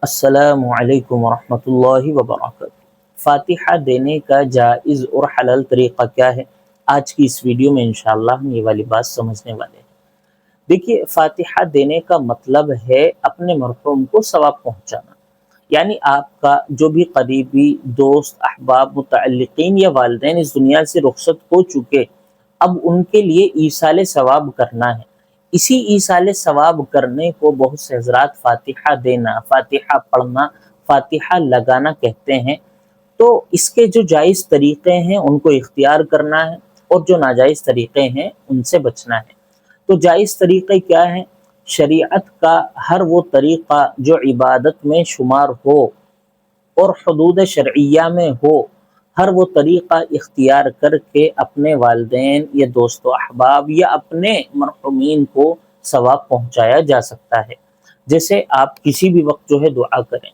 السلام علیکم ورحمۃ اللہ وبرکاتہ۔ فاتحہ دینے کا جائز اور حلال طریقہ کیا ہے؟ آج کی اس ویڈیو میں انشاءاللہ ہم یہ والی بات سمجھنے والے ہیں۔ دیکھیے، فاتحہ دینے کا مطلب ہے اپنے مرحوم کو ثواب پہنچانا، یعنی آپ کا جو بھی قریبی دوست، احباب، متعلقین یا والدین اس دنیا سے رخصت ہو چکے، اب ان کے لیے ایصال ثواب کرنا ہے۔ اسی ایصال ثواب کرنے کو بہت سے حضرات فاتحہ دینا، فاتحہ پڑھنا، فاتحہ لگانا کہتے ہیں۔ تو اس کے جو جائز طریقے ہیں ان کو اختیار کرنا ہے، اور جو ناجائز طریقے ہیں ان سے بچنا ہے۔ تو جائز طریقے کیا ہیں؟ شریعت کا ہر وہ طریقہ جو عبادت میں شمار ہو اور حدود شرعیہ میں ہو، ہر وہ طریقہ اختیار کر کے اپنے والدین یا دوست و احباب یا اپنے مرحومین کو ثواب پہنچایا جا سکتا ہے۔ جیسے آپ کسی بھی وقت جو ہے دعا کریں،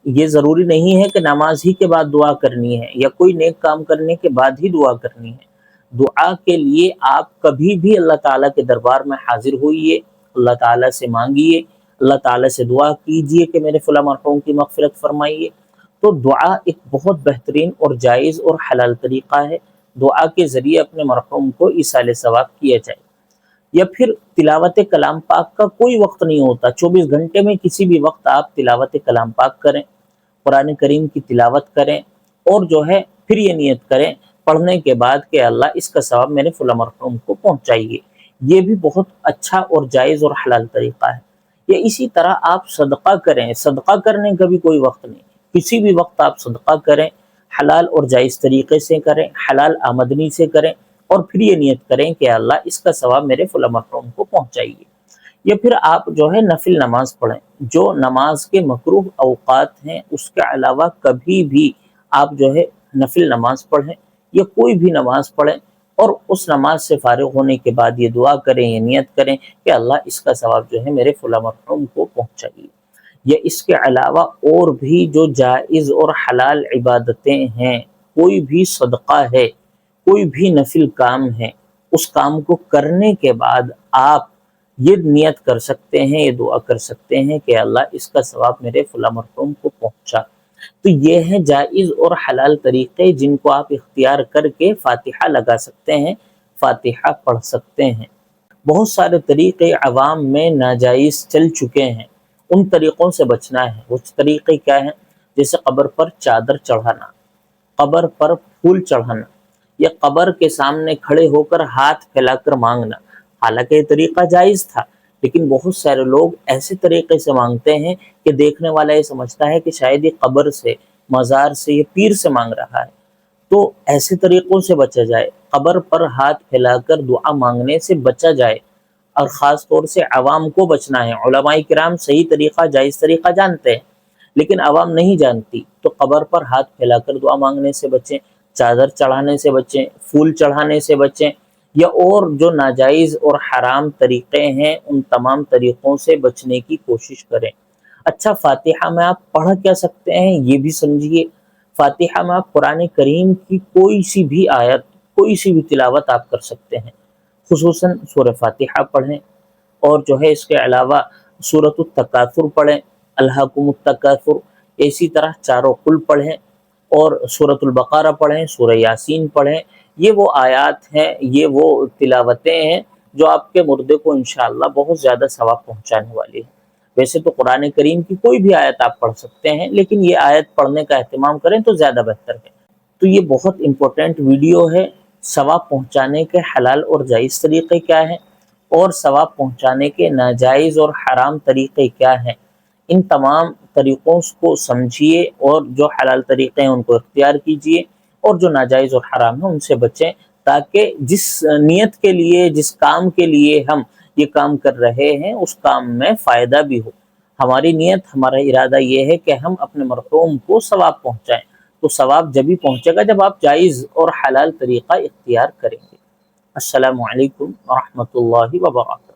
یہ ضروری نہیں ہے کہ نماز ہی کے بعد دعا کرنی ہے یا کوئی نیک کام کرنے کے بعد ہی دعا کرنی ہے۔ دعا کے لیے آپ کبھی بھی اللہ تعالیٰ کے دربار میں حاضر ہوئیے، اللہ تعالیٰ سے مانگیے، اللہ تعالیٰ سے دعا کیجئے کہ میرے فلاں مرحوم کی مغفرت فرمائیے۔ تو دعا ایک بہت بہترین اور جائز اور حلال طریقہ ہے۔ دعا کے ذریعے اپنے مرحوم کو ایصال ثواب کیا جائے۔ یا پھر تلاوت کلام پاک کا کوئی وقت نہیں ہوتا، 24 گھنٹے میں کسی بھی وقت آپ تلاوت کلام پاک کریں، قرآن کریم کی تلاوت کریں، اور جو ہے پھر یہ نیت کریں پڑھنے کے بعد کہ اللہ اس کا ثواب میرے فلاں مرحوم کو پہنچائیے۔ یہ بھی بہت اچھا اور جائز اور حلال طریقہ ہے۔ یا اسی طرح آپ صدقہ کریں، صدقہ کرنے کا بھی کوئی وقت نہیں، کسی بھی وقت آپ صدقہ کریں، حلال اور جائز طریقے سے کریں، حلال آمدنی سے کریں، اور پھر یہ نیت کریں کہ اللہ اس کا ثواب میرے فلاں مرحوم کو پہنچائیے۔ یا پھر آپ جو ہے نفل نماز پڑھیں، جو نماز کے مکروہ اوقات ہیں اس کے علاوہ کبھی بھی آپ جو ہے نفل نماز پڑھیں یا کوئی بھی نماز پڑھیں، اور اس نماز سے فارغ ہونے کے بعد یہ دعا کریں، یہ نیت کریں کہ اللہ اس کا ثواب جو ہے میرے فلاں مرحوم کو پہنچائیے۔ یا اس کے علاوہ اور بھی جو جائز اور حلال عبادتیں ہیں، کوئی بھی صدقہ ہے، کوئی بھی نفل کام ہے، اس کام کو کرنے کے بعد آپ یہ نیت کر سکتے ہیں، یہ دعا کر سکتے ہیں کہ اللہ اس کا ثواب میرے فلاں مرحوم کو پہنچا۔ تو یہ ہیں جائز اور حلال طریقے جن کو آپ اختیار کر کے فاتحہ لگا سکتے ہیں، فاتحہ پڑھ سکتے ہیں۔ بہت سارے طریقے عوام میں ناجائز چل چکے ہیں، ان طریقوں سے بچنا ہے۔ وہ طریقے کیا ہیں؟ جیسے قبر پر چادر چڑھانا، قبر پر پھول چڑھانا، یا قبر کے سامنے کھڑے ہو کر ہاتھ پھیلا کر مانگنا۔ حالانکہ یہ طریقہ جائز تھا، لیکن بہت سارے لوگ ایسے طریقے سے مانگتے ہیں کہ دیکھنے والا یہ سمجھتا ہے کہ شاید یہ قبر سے، مزار سے، یہ پیر سے مانگ رہا ہے۔ تو ایسے طریقوں سے بچا جائے، قبر پر ہاتھ پھیلا کر دعا مانگنے سے بچا جائے، اور خاص طور سے عوام کو بچنا ہے۔ علماء کرام صحیح طریقہ، جائز طریقہ جانتے ہیں، لیکن عوام نہیں جانتی، تو قبر پر ہاتھ پھیلا کر دعا مانگنے سے بچیں، چادر چڑھانے سے بچیں، پھول چڑھانے سے بچیں، یا اور جو ناجائز اور حرام طریقے ہیں ان تمام طریقوں سے بچنے کی کوشش کریں۔ اچھا، فاتحہ میں آپ پڑھ کیا سکتے ہیں یہ بھی سمجھیے۔ فاتحہ میں آپ قرآن کریم کی کوئی سی بھی آیت، کوئی سی بھی تلاوت آپ کر سکتے ہیں، خصوصاً سورہ فاتحہ پڑھیں، اور جو ہے اس کے علاوہ سورۃ التکاثر پڑھیں، الہاکم التکاثر، اسی طرح چاروں قل پڑھیں، اور سورۃ البقرہ پڑھیں، سورہ یاسین پڑھیں۔ یہ وہ آیات ہیں، یہ وہ تلاوتیں ہیں جو آپ کے مردے کو انشاءاللہ بہت زیادہ ثواب پہنچانے والی ہیں۔ ویسے تو قرآن کریم کی کوئی بھی آیت آپ پڑھ سکتے ہیں، لیکن یہ آیت پڑھنے کا اہتمام کریں تو زیادہ بہتر ہے۔ تو یہ بہت امپورٹنٹ ویڈیو ہے، ثواب پہنچانے کے حلال اور جائز طریقے کیا ہیں، اور ثواب پہنچانے کے ناجائز اور حرام طریقے کیا ہیں۔ ان تمام طریقوں کو سمجھیے، اور جو حلال طریقے ہیں ان کو اختیار کیجیے، اور جو ناجائز اور حرام ہیں ان سے بچیں، تاکہ جس نیت کے لیے، جس کام کے لیے ہم یہ کام کر رہے ہیں اس کام میں فائدہ بھی ہو۔ ہماری نیت، ہمارا ارادہ یہ ہے کہ ہم اپنے مرحوم کو ثواب پہنچائیں۔ تو ثواب جب ہی پہنچے گا جب آپ جائز اور حلال طریقہ اختیار کریں گے۔ السلام علیکم ورحمۃ اللہ وبرکاتہ۔